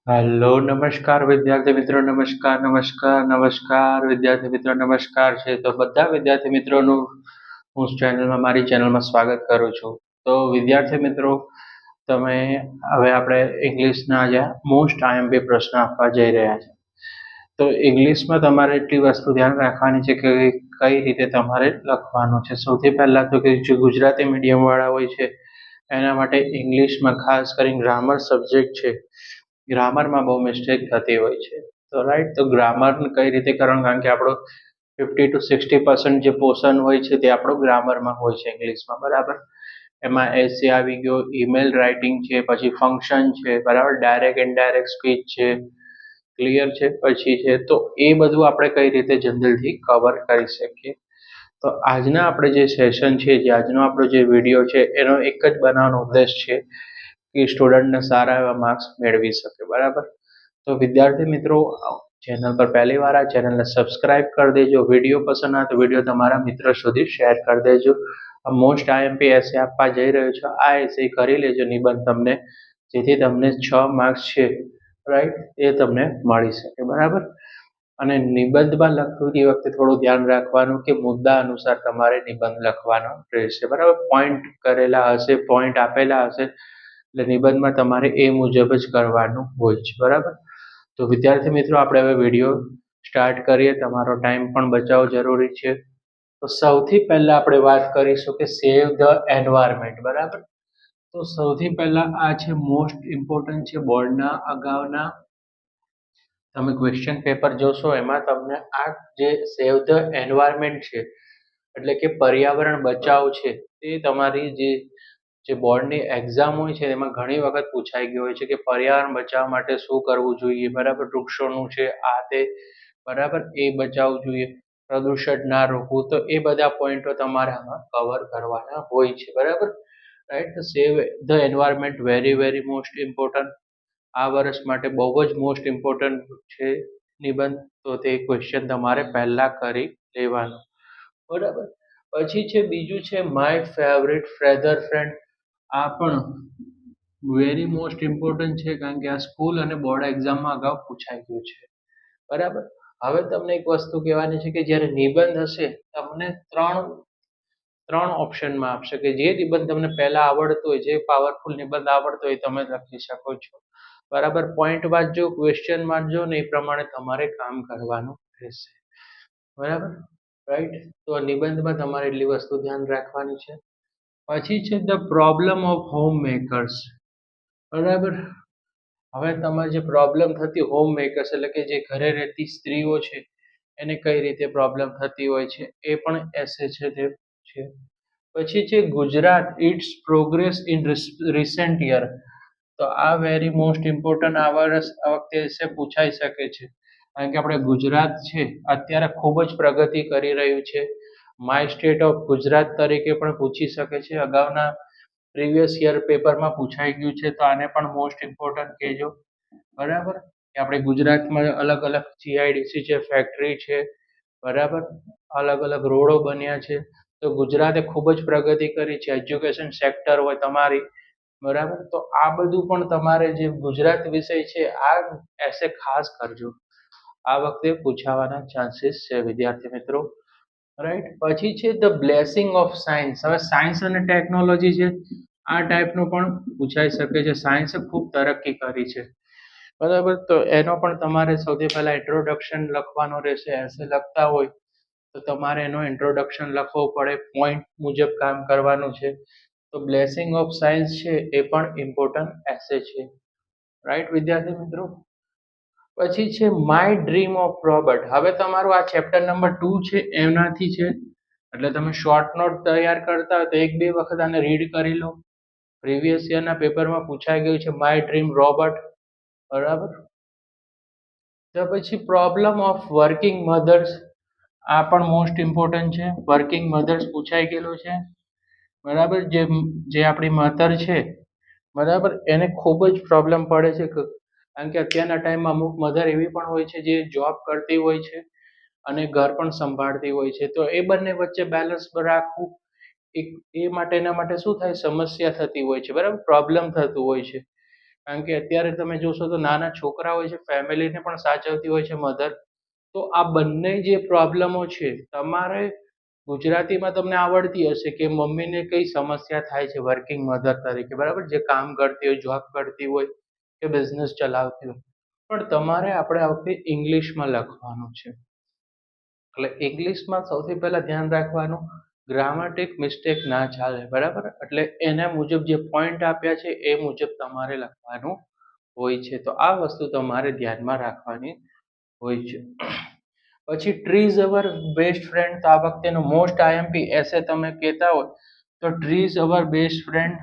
Hello નમસ્કાર વિદ્યાર્થી મિત્રો નમસ્કાર વિદ્યાર્થી મિત્રો નમસ્કાર છે તો બધા વિદ્યાર્થી મિત્રોનું હું મારી ચેનલમાં સ્વાગત કરું છું. તો વિદ્યાર્થી મિત્રો તમે હવે આપણે ઇંગ્લિશના જે મોસ્ટ આઈએમપી પ્રશ્ન આપવા જઈ રહ્યા છે. તો ઇંગ્લિશમાં તમારે એટલી વસ્તુ ધ્યાન રાખવાની છે કે કઈ રીતે તમારે લખવાનું છે. સૌથી પહેલા તો કે જે ગુજરાતી મીડિયમ વાળા હોય છે એના માટે ઇંગ્લિશમાં ખાસ કરીને ગ્રામર સબ્જેક્ટ છે. ગ્રામરમાં બહુ મિસ્ટેક થતી હોય છે. તો રાઈટ, તો ગ્રામર કઈ રીતે કરવાનું, કારણ કે આપણો 50 to 60% જે પોર્શન હોય છે તે આપણો ગ્રામરમાં હોય છે ઇંગ્લિશમાં, બરાબર. એમાં એસે આવી ગયો, ઈમેલ રાઇટિંગ છે, પછી ફંક્શન છે, બરાબર, ડાયરેક્ટ ઇનડાયરેક્ટ સ્પીચ છે, ક્લિયર છે. પછી છે તો એ બધું આપણે કઈ રીતે જનરલથી કવર કરી શકીએ. તો આજના આપણે જે સેશન છે, જે આજનો આપણો જે વિડીયો છે, એનો એક જ બનાવવાનો ઉદ્દેશ છે કે સ્ટુડન્ટને સારા એવા માર્ક્સ મેળવી શકે, બરાબર. તો વિદ્યાર્થી મિત્રો, ચેનલ પર પહેલી વાર આ ચેનલને સબસ્ક્રાઇબ કરી દેજો. વિડીયો પસંદ આવે તો વિડીયો તમારા મિત્ર સુધી શેર કરી દેજો. મોસ્ટ આઈએમપી એસે આપવા જઈ રહ્યો છું, આ એસે કરી લેજો નિબંધ તમને, જેથી તમને 6 માર્ક્સ છે, રાઈટ, એ તમને મળી શકે, બરાબર. અને નિબંધમાં લખતી વખતે થોડું ધ્યાન રાખવાનું કે મુદ્દા અનુસાર તમારે નિબંધ લખવાનો રહેશે, બરાબર. પોઈન્ટ કરેલા હશે, પોઈન્ટ આપેલા હશે, એટલે નિબંધમાં તમારે એ મુજબ જ કરવાનું હોય છે, બરાબર. તો વિદ્યાર્થી મિત્રો, આપણે હવે વિડીયો સ્ટાર્ટ કરીએ. તમારો ટાઈમ પણ બચાવવો જરૂરી છે. તો સૌથી પહેલા આપણે વાત કરીશું કે સેવ ધ એન્વાયરમેન્ટ, બરાબર. તો સૌથી પહેલા આ છે મોસ્ટ ઇમ્પોર્ટન્ટ છે. બોર્ડના અગાઉના તમે ક્વેશ્ચન પેપર જોશો, એમાં તમને આ જે સેવ ધ એન્વાયરમેન્ટ છે, એટલે કે પર્યાવરણ બચાવ છે, તે તમારી જે બોર્ડની એક્ઝામ હોય છે એમાં ઘણી વખત પૂછાઈ ગયું હોય છે કે પર્યાવરણ બચાવવા માટે શું કરવું જોઈએ, બરાબર. વૃક્ષોનું છે આ તે, બરાબર, એ બચાવવું જોઈએ, પ્રદૂષણ ના રોકવું. તો એ બધા પોઈન્ટો તમારે આમાં કવર કરવાના હોય છે, બરાબર, right. Save the environment very very most important. આ વર્ષ માટે બહુ જ મોસ્ટ ઇમ્પોર્ટન્ટ છે નિબંધ. તો તે ક્વેશ્ચન તમારે પહેલા કરી લેવાનું, બરાબર. પછી છે બીજું છે માય ફેવરેટ ફેધર ફ્રેન્ડ. આ પણ વેરી મોસ્ટ ઇમ્પોર્ટન્ટ છે, કારણ કે આ સ્કૂલ અને બોર્ડ એક્ઝામમાં અગાઉ પૂછાઈ ગયું છે, બરાબર. હવે તમને એક વસ્તુ કહેવાની છે કે જ્યારે નિબંધ હશે, તમને ત્રણ ઓપ્શનમાં આપશે કે જે નિબંધ તમને પહેલા આવડતું હોય, જે પાવરફુલ નિબંધ આવડતો હોય તમે લખી શકો છો, બરાબર. પોઈન્ટ વાંચજો, ક્વેશ્ચન વાંચજો ને એ પ્રમાણે તમારે કામ કરવાનું રહેશે, બરાબર, રાઈટ. તો નિબંધમાં તમારે એટલી વસ્તુ ધ્યાન રાખવાની છે. પછી છે the problem of home makers, બરાબર. હવે તમારે જે પ્રોબ્લેમ થતી હોમ મેકર્સ એટલે કે જે ઘરે રહેતી સ્ત્રીઓ છે એને કઈ રીતે પ્રોબ્લેમ થતી હોય છે, એ પણ એસે છે તે છે. પછી છે Gujarat its progress in recent year. તો આ વેરી મોસ્ટ ઇમ્પોર્ટન્ટ આ વખતે એસે પૂછાઈ શકે છે, કારણ કે આપણે ગુજરાત છે અત્યારે ખૂબ જ પ્રગતિ કરી રહ્યું છે. માય સ્ટેટ ઓફ ગુજરાત તરીકે પણ પૂછી શકે છે. અગાઉના પ્રીવિયસ યર પેપરમાં પૂછાઈ ગયું છે, તો આને પણ મોસ્ટ ઇમ્પોર્ટન્ટ કહેજો, બરાબર. કે આપણે ગુજરાતમાં અલગ અલગ જીઆઈડીસી છે, ફેક્ટરી છે, બરાબર, અલગ અલગ રોડો બન્યા છે. તો ગુજરાતે ખૂબ જ પ્રગતિ કરી છે. એજ્યુકેશન સેક્ટર હોય તમારી, બરાબર. તો આ બધું પણ તમારે જે ગુજરાત વિષય છે આ એસે ખાસ કરજો, આ વખતે પૂછાવાના ચાન્સીસ છે વિદ્યાર્થી મિત્રો, રાઈટ. પછી છે ધ બ્લેસિંગ ઓફ સાયન્સ. હવે સાયન્સ અને ટેકનોલોજી છે, આ ટાઈપનું પણ પૂછાઈ શકે છે. સાયન્સે ખૂબ તરક્કી કરી છે, બરાબર. તો એનો પણ તમારે સૌથી પહેલા ઇન્ટ્રોડક્શન લખવાનો રહેશે. એસે લખતા હોય તો તમારે એનો ઇન્ટ્રોડક્શન લખવો પડે, પોઈન્ટ મુજબ કામ કરવાનું છે. તો બ્લેસિંગ ઓફ સાયન્સ છે એ પણ ઇમ્પોર્ટન્ટ એસે છે, રાઈટ વિદ્યાર્થી મિત્રો. પછી છે માય ડ્રીમ ઓફ રોબર્ટ. હવે તમારું આ ચેપ્ટર નંબર 2 છે એનાથી છે, એટલે તમે શોર્ટ નોટ તૈયાર કરતા હોય તો એક બે વખત આને રીડ કરી લો. પ્રીવિયસ યરના પેપરમાં પૂછાઈ ગયું છે માય ડ્રીમ રોબર્ટ, બરાબર. તો પછી પ્રોબ્લેમ ઓફ વર્કિંગ મધર્સ, આ પણ મોસ્ટ ઇમ્પોર્ટન્ટ છે. વર્કિંગ મધર્સ પૂછાઈ ગયેલું છે, બરાબર. જે આપણી મધર છે, બરાબર, એને ખૂબ જ પ્રોબ્લેમ પડે છે, કારણ કે અત્યારના ટાઈમમાં અમુક મધર એવી પણ હોય છે જે જોબ કરતી હોય છે અને ઘર પણ સંભાળતી હોય છે. તો એ બંને વચ્ચે બેલેન્સ રાખવું, એના માટે શું થાય, સમસ્યા થતી હોય છે, બરાબર, પ્રોબ્લેમ થતું હોય છે. કારણ કે અત્યારે તમે જોશો તો નાના છોકરા હોય છે, ફેમિલીને પણ સાચવતી હોય છે મધર. તો આ બંને જે પ્રોબ્લેમો છે, તમારે ગુજરાતીમાં તમને આવડતી હશે કે મમ્મીને કઈ સમસ્યા થાય છે વર્કિંગ મધર તરીકે, બરાબર, જે કામ કરતી હોય, જોબ કરતી હોય કે બિઝનેસ ચલાવતી હોય, પણ તમારે આપણે આ વખતે ઇંગ્લિશમાં લખવાનું છે. એટલે ઇંગ્લિશમાં સૌથી પહેલા ધ્યાન રાખવાનું, ગ્રામેટિક મિસ્ટેક ના ચાલે, બરાબર. એટલે એના મુજબ જે પોઈન્ટ આપ્યા છે એ મુજબ તમારે લખવાનું હોય છે. તો આ વસ્તુ તમારે ધ્યાનમાં રાખવાની હોય છે. પછી ટ્રીઝ અવર બેસ્ટ ફ્રેન્ડ, તો આ વખતેનું મોસ્ટ આઈએમપી એસે તમે કહેતા હોય તો trees our best friend,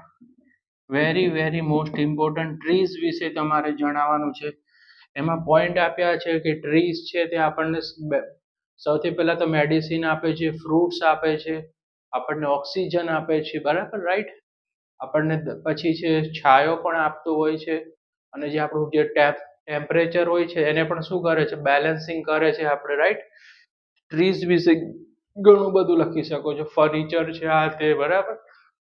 very very most important. Trees વિશે તમારે જણાવવાનું છે. એમાં પોઈન્ટ આપ્યા છે કે ટ્રીઝ છે તે આપણને સૌથી પહેલા તો મેડિસિન આપે છે, ફ્રૂટ્સ આપે છે, આપણને ઓક્સિજન આપે છે, બરાબર, રાઈટ. આપણને પછી છે છાયો પણ આપતું હોય છે, અને જે આપણું જે ટેમ્પરેચર હોય છે એને પણ શું કરે છે, બેલેન્સિંગ કરે છે આપણે, રાઈટ. ટ્રીઝ વિશે ઘણું બધું લખી શકો છો, ફર્નિચર છે, આ તે, બરાબર.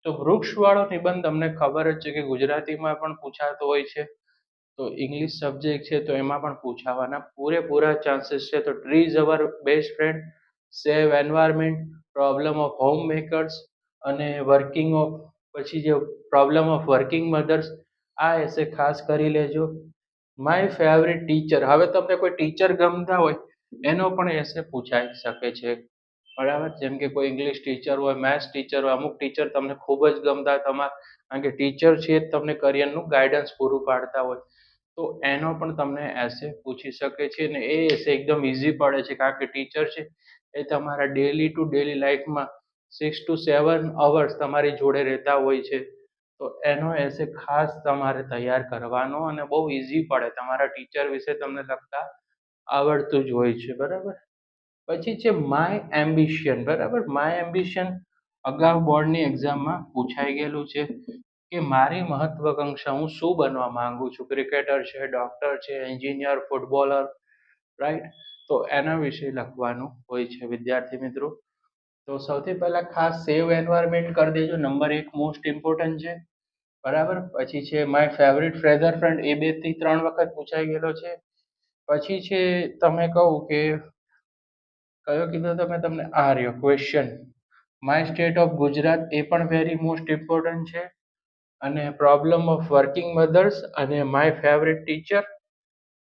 તો વૃક્ષવાળો નિબંધ તમને ખબર જ છે કે ગુજરાતીમાં પણ પૂછાતો હોય છે, તો ઇંગ્લિશ સબ્જેક્ટ છે તો એમાં પણ પૂછાવાના પૂરેપૂરા ચાન્સીસ છે. તો trees our best friend, save environment, problem of home makers, અને વર્કિંગ ઓફ, પછી જે પ્રોબ્લેમ ઓફ વર્કિંગ મધર્સ, આ એસે ખાસ કરી લેજો. માય ફેવરિટ ટીચર, હવે તમને કોઈ ટીચર ગમતા હોય એનો પણ એસે પૂછાઈ શકે છે, બરાબર. જેમ કે કોઈ ઇંગ્લિશ ટીચર હોય, મેથ્સ ટીચર હોય, અમુક ટીચર તમને ખૂબ જ ગમતા હોય તમારે, કારણ કે ટીચર છે તમને કરિયરનું ગાઈડન્સ પૂરું પાડતા હોય, તો એનો પણ તમને એસે પૂછી શકે છે. ને એ એસે એકદમ ઇઝી પડે છે, કારણ કે ટીચર છે એ તમારા ડેલી ટુ ડેલી લાઈફમાં 6 to 7 hours તમારી જોડે રહેતા હોય છે. તો એનો એસે ખાસ તમારે તૈયાર કરવાનો, અને બહુ ઇઝી પડે, તમારા ટીચર વિશે તમને લખતા આવડતું જ હોય છે, બરાબર. પછી છે માય એમ્બિશન, બરાબર. માય એમ્બિશન અગાઉ બોર્ડની એક્ઝામમાં પૂછાઈ ગયેલું છે કે મારી મહત્વકાંક્ષા, હું શું બનવા માંગુ છું, ક્રિકેટર છે, ડોક્ટર છે, એન્જિનિયર, ફૂટબોલર, રાઈટ. તો એના વિશે લખવાનું હોય છે વિદ્યાર્થી મિત્રો. તો સૌથી પહેલા ખાસ સેવ એન્વાયરમેન્ટ કરી દેજો, નંબર 1 મોસ્ટ ઇમ્પોર્ટન્ટ છે, બરાબર. પછી છે માય ફેવરિટ ફ્રેઝર ફ્રેન્ડ, એ 2 થી 3 વખત પૂછાઈ ગયેલો છે. પછી છે તમે કહું કે કયો કીધો તમે, તમને આ રહ્યો question, my state of Gujarat, એ પણ વેરી મોસ્ટ ઇમ્પોર્ટન્ટ છે. અને પ્રોબ્લેમ ઓફ વર્કિંગ મધર્સ, અને માય ફેવરિટ ટીચર,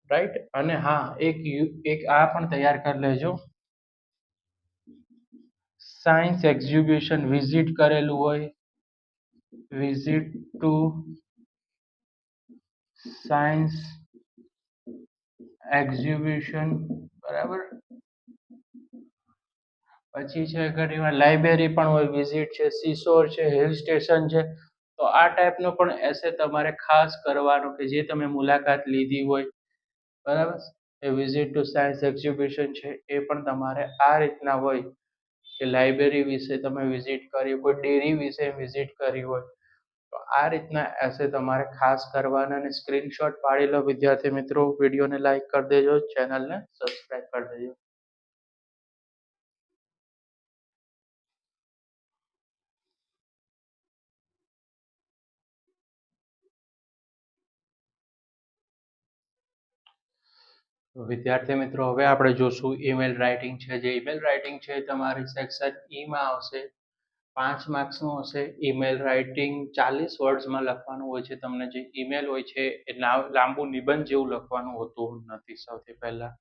રાઈટ. અને હા, એક આ પણ તૈયાર કરી લેજો, સાયન્સ એક્ઝિબિશન વિઝિટ કરેલું હોય, વિઝિટ ટુ સાયન્સ એક્ઝિબિશન, બરાબર. પછી છે ઘણીવાર લાઇબ્રેરી પણ હોય, વિઝિટ છે, સીસોર છે, હિલ સ્ટેશન છે. તો આ ટાઈપનો પણ એસે તમારે ખાસ કરવાનો કે જે તમે મુલાકાત લીધી હોય, બરાબર. એ વિઝિટ ટુ સાયન્સ એક્ઝિબિશન છે એ પણ તમારે આ રીતના હોય કે લાઇબ્રેરી વિશે તમે વિઝિટ કરી, કોઈ ડેરી વિશે વિઝિટ કરી હોય, તો આ રીતના એસે તમારે ખાસ કરવાના. અને સ્ક્રીનશોટ પાડી લો વિદ્યાર્થી મિત્રો, વિડીયોને લાઈક કરી દેજો, ચેનલને સબસ્ક્રાઈબ કરી દેજો. વિદ્યાર્થી મિત્રો, હવે આપણે જોશું ઈમેલ રાઇટિંગ છે. જે ઈમેલ રાઇટિંગ છે તમારી સેક્શન ઈમાં આવશે, 5 માર્ક્સનું હશે. ઈમેલ રાઇટિંગ 40 વર્ડ્સમાં લખવાનું હોય છે. તમને જે ઈમેલ હોય છે એ લાંબુ નિબંધ જેવું લખવાનું હોતું નથી. સૌથી પહેલા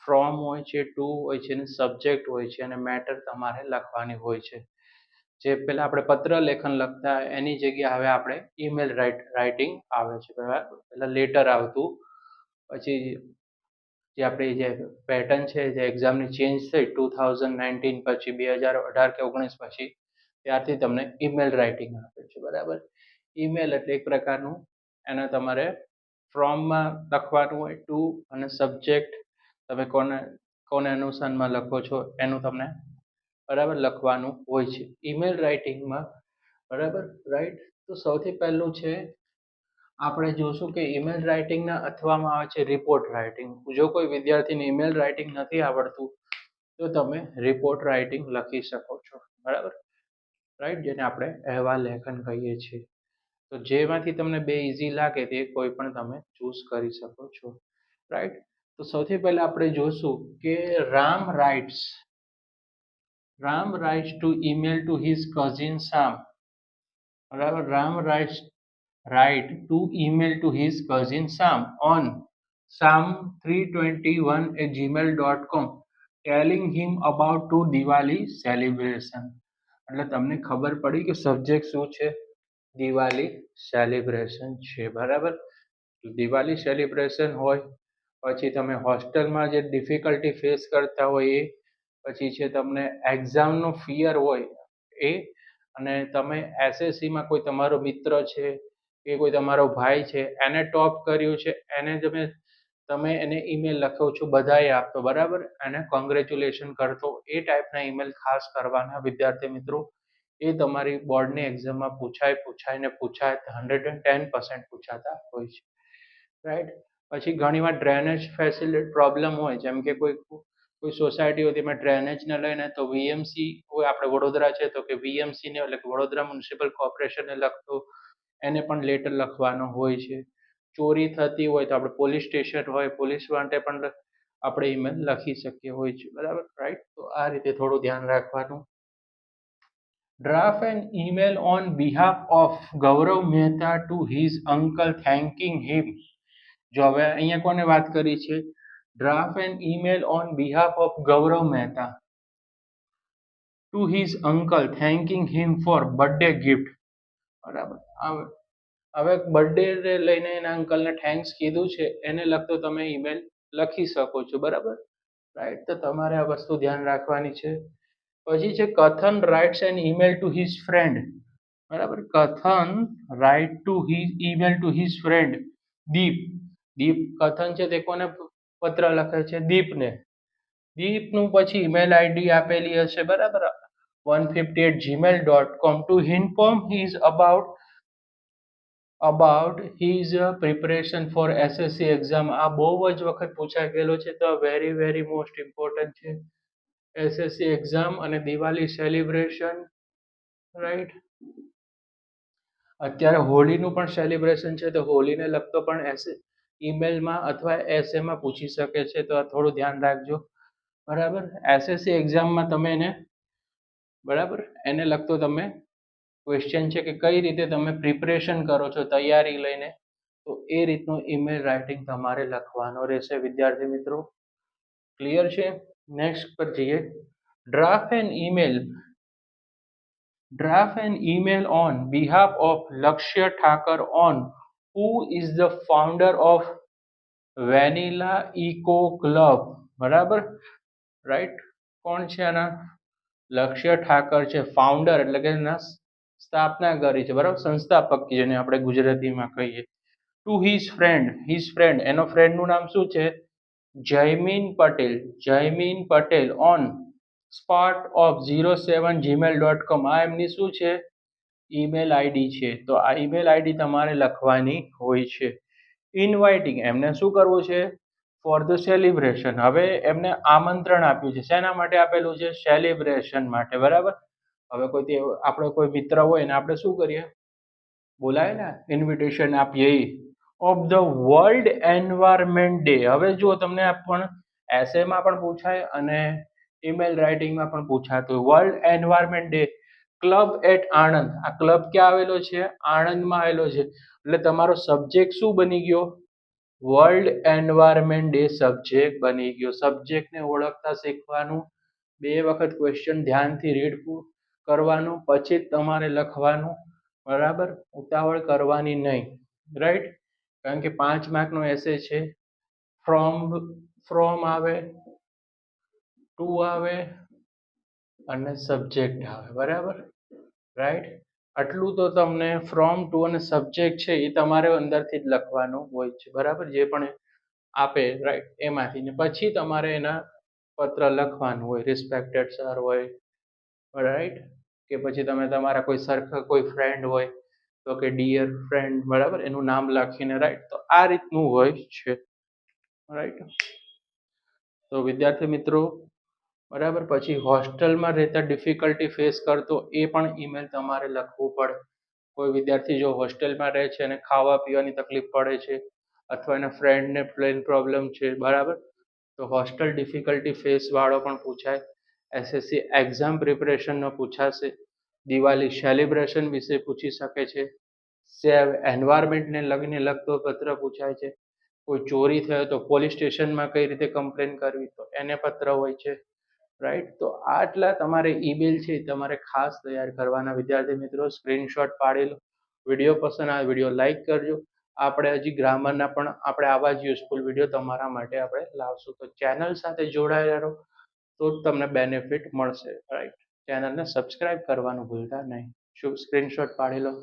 ફ્રોમ હોય છે, ટુ હોય છે, અને સબ્જેક્ટ હોય છે, અને મેટર તમારે લખવાની હોય છે. જે પહેલા આપણે પત્ર લેખન લખતા એની જગ્યાએ હવે આપણે ઈમેલ રાઇટિંગ આવે છે, બરાબર. પહેલા લેટર આવતું, પછી જે આપણી જે પેટર્ન છે, જે એક્ઝામની ચેન્જ થઈ 2019 પછી, 2018 કે 19 પછી, ત્યારથી તમને ઈમેલ રાઇટિંગ આપે છે, બરાબર. ઈમેલ એટલે એક પ્રકારનું, એને તમારે ફ્રોમમાં લખવાનું હોય, ટુ અને સબ્જેક્ટ, તમે કોને અનુસારમાં લખો છો એનું તમને, બરાબર, લખવાનું હોય છે ઈમેલ રાઇટિંગમાં, બરાબર, રાઈટ. તો સૌથી પહેલું છે આપણે જોશું કે ઈમેલ રાઇટિંગના અથવામાં આવે છે રિપોર્ટ રાઇટિંગ. જો કોઈ વિદ્યાર્થીને ઈમેલ રાઇટિંગ નથી આવડતું તો તમે રિપોર્ટ રાઇટિંગ લખી શકો છો, બરાબર, રાઈટ, જેને આપણે અહેવાલ લેખન કહીએ છીએ. તો જેમાંથી તમને બે ઇઝી લાગે તે કોઈ પણ તમે ચૂઝ કરી શકો છો, રાઈટ. તો સૌથી પહેલા આપણે જોશું કે Ram writes to email to his cousin Sam. બરાબર, Ram write to email to his cousin Sam on sam321@gmail.com telling him about to Diwali celebration. એટલે તમને ખબર પડી કે સબ્જેક્ટ શું છે? દિવાળી સેલિબ્રેશન છે, બરાબર. દિવાળી સેલિબ્રેશન હોય, પછી તમે હોસ્ટેલમાં જે ડિફિકલ્ટી ફેસ કરતા હોય એ, પછી છે તમને એક્ઝામનો ફિયર હોય એ, અને તમે એસએસસીમાં કોઈ તમારો મિત્ર છે કે કોઈ તમારો ભાઈ છે એને ટોપ કર્યું છે, એને તમે એને ઈમેલ લખો છો બધાએ આપતો, બરાબર, એને કોંગ્રેચ્યુલેશન કરતો, એ ટાઈપના ઈમેલ ખાસ કરવાના વિદ્યાર્થી મિત્રો. એ તમારી બોર્ડની એક્ઝામમાં પૂછાય 110% પૂછાતા હોય છે, રાઈટ. પછી ઘણીવાર ડ્રેનેજ ફેસિલિટી પ્રોબ્લેમ હોય, જેમ કે કોઈ સોસાયટી હોય તેમાં ડ્રેનેજને લઈને તો વીએમસી હોય, આપણે વડોદરા છે તો કે વીએમસીને એટલે કે વડોદરા મ્યુનિસિપલ કોર્પોરેશનને લગતો એને પણ લેટર લખવાનો હોય છે. ચોરી થતી હોય તો આપણે પોલીસ સ્ટેશન હોય, પોલીસ માટે પણ આપણે ઈમેલ લખી શકીએ હોય છે, બરાબર, રાઈટ. તો આ રીતે થોડું ધ્યાન રાખવાનું. Draft an email on behalf of Gaurav Mehta to his uncle thanking him. જો હવે અહીંયા કોને વાત કરી છે? Draft an email on behalf of Gaurav Mehta to his uncle thanking him for birthday gift. બરાબર. હવે બર્થડે લઈને એના અંકલને થેન્ક્સ કીધું છે, એને લગતો તમે ઈમેલ લખી શકો છો, બરાબર, રાઈટ. તો તમારે આ વસ્તુ ધ્યાન રાખવાની છે. પછી છે કથન writes an email to his friend. બરાબર, કથન write to email to his friend Deep. કથન છે તે કોને પત્ર લખે છે? દીપને. દીપનું પછી ઈમેલ આઈડી આપેલી હશે, બરાબર, 150@gmail.com two inform his about his preparation for SSC exam. આ બહુ જ વખત પૂછાઈ ગયેલો છે, તો વેરી મોસ્ટ ઇમ્પોર્ટન્ટ છે. એસએસસી એક્ઝામ અને દિવાળી સેલિબ્રેશન, રાઈટ. અત્યારે હોળીનું પણ સેલિબ્રેશન છે, તો હોળીને લગતો પણ ઈમેલમાં અથવા એસએમાં પૂછી શકે છે, તો આ થોડું ધ્યાન રાખજો, બરાબર. એસએસસી એક્ઝામમાં તમે એને, બરાબર, એને લગતો તમે ક્વેશ્ચન છે કે કઈ રીતે તમે પ્રિપરેશન કરો છો તૈયારી લઈને, તો એ રીતનું ઈમેલ રાઇટિંગ તમારે લખવાનો રહેશે વિદ્યાર્થી મિત્રો. ક્લિયર છે? નેક્સ્ટ પર જઈએ. Draft an email on behalf of Lakshya Thakur on who is the founder of Vanilla Eco Club. બરાબર, રાઈટ. કોણ છે આના? લક્ષ્ય ઠાકર છે, ફાઉન્ડર એટલે કે સ્થાપના કરી છે, બરાબર, સંસ્થાપક જેને આપણે ગુજરાતીમાં કહીએ. ટુ હિઝ ફ્રેન્ડ, એનો ફ્રેન્ડનું નામ શું છે? Jaymin Patel on spot07@gmail.com. આ એમની શું છે? ઈમેલ આઈડી છે. તો આ ઈમેલ આઈડી તમારે લખવાની હોય છે. ઇન્વાઇટિંગ, એમને શું કરવું છે? For the celebration. હવે એમને આમંત્રણ આપ્યું છે, શેના માટે આપેલું છે? સેલિબ્રેશન માટે, બરાબર. હવે આપણો કોઈ મિત્ર હોય ને આપણે શું કરીએ? બોલાય ને, ઇન્વિટેશન આપીએ of the world environment day. હવે જુઓ, તમને પણ એસેમાં પણ પૂછાય અને ઈમેલ રાઇટિંગમાં પણ પૂછાતું. World environment day, club at Anand. આ ક્લબ ક્યાં આવેલો છે? આણંદમાં આવેલો છે. એટલે તમારો સબ્જેક્ટ શું બની ગયો? વર્લ્ડ એન્વાયરમેન્ટ ડે સબ્જેક્ટ બની ગયો. સબ્જેક્ટને ઓળખતા શીખવાનું, 2 વખત ક્વેશ્ચન ધ્યાનથી રીડ કરવાનું, પછી જ તમારે લખવાનું, બરાબર. ઉતાવળ કરવાની નહીં, રાઈટ. કારણ કે 5 માર્કનો એસે છે. ફ્રોમ આવે, ટુ આવે અને સબ્જેક્ટ આવે, બરાબર, રાઈટ. આટલું તો તમને ફ્રોમ, ટુ અને સબ્જેક્ટ છે એ તમારે અંદરથી જ લખવાનું હોય છે, બરાબર, જે પણ આપે, રાઈટ, એમાંથી. ને પછી તમારે એના પત્ર લખવાનું હોય, રિસ્પેક્ટેડ સર હોય, રાઈટ, કે પછી તમે તમારા કોઈ ફ્રેન્ડ હોય તો કે ડિયર ફ્રેન્ડ, બરાબર, એનું નામ લખીને, રાઈટ. તો આ રીતનું હોય છે, રાઈટ. તો વિદ્યાર્થી મિત્રો, બરાબર, પછી હોસ્ટેલમાં રહેતા ડિફિકલ્ટી ફેસ કરતો એ પણ ઈમેલ તમારે લખવું પડે. કોઈ વિદ્યાર્થી જો હોસ્ટેલમાં રહે છે અને ખાવા પીવાની તકલીફ પડે છે અથવા એના ફ્રેન્ડને પ્લેન પ્રોબ્લેમ છે, બરાબર, તો હોસ્ટેલ ડિફિકલ્ટી ફેસ વાળો પણ પૂછાય, એસએસસી એક્ઝામ પ્રિપરેશનનો પૂછાશે, દિવાળી સેલિબ્રેશન વિશે પૂછી શકે છે, સેવ એન્વાયરમેન્ટને લગતો પત્ર પૂછાય છે, કોઈ ચોરી થયો તો પોલીસ સ્ટેશનમાં કઈ રીતે કમ્પ્લેન કરવી તો એને પત્ર હોય છે, રાઈટ. તો આટલા તમારે ઈમેલ છે તમારે ખાસ તૈયાર કરવાના વિદ્યાર્થી મિત્રો. સ્ક્રીનશોટ પાડી લો. વિડીયો પસંદ આવે વિડીયો લાઈક કરજો. આપણે હજી ગ્રામરના પણ આપણે આવા જ યુઝફુલ વિડીયો તમારા માટે આપણે લાવશું. તો ચેનલ સાથે જોડાયેલા રહો તો જ તમને બેનિફિટ મળશે, રાઈટ. ચેનલને સબસ્ક્રાઇબ કરવાનું ભૂલતા નહીં. શું સ્ક્રીનશોટ પાડી લો.